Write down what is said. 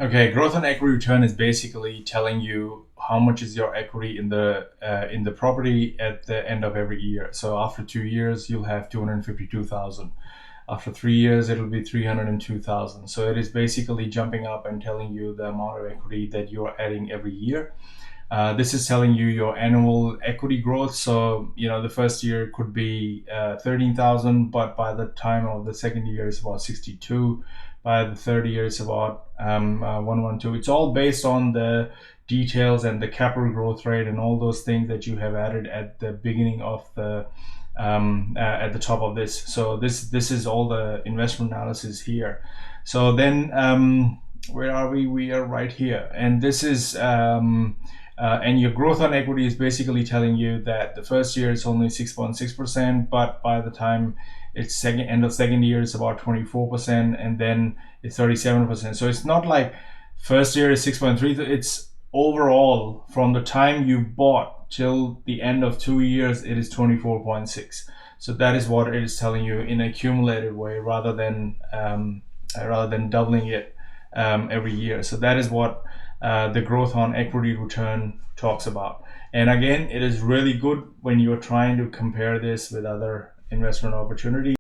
Okay, growth on equity return is basically telling you how much is your equity in the property at the end of every year. So after 2 years, you'll have 252,000. After 3 years, it'll be 302,000. So it is basically jumping up and telling you the amount of equity that you're adding every year. This is telling you your annual equity growth. So, the first year could be 13,000, but by the time of the second year, it's about 62. By the third year, it's about 112. It's all based on the details and the capital growth rate and all those things that you have added at the beginning of the at the top of this. So this is all the investment analysis here. So then where are we? We are right here, and this is and your growth on equity is basically telling you that the first year it's only 6.6%, but by the time it's end of second year it's about 24%, and then it's 37%. So it's not like first year is 6.3. It's overall from the time you bought till the end of 2 years it is 24.6. So that is what it is telling you in a cumulative way, rather than doubling it every year. So that is what the growth on equity return talks about. And again, it is really good when you're trying to compare this with other investment opportunities.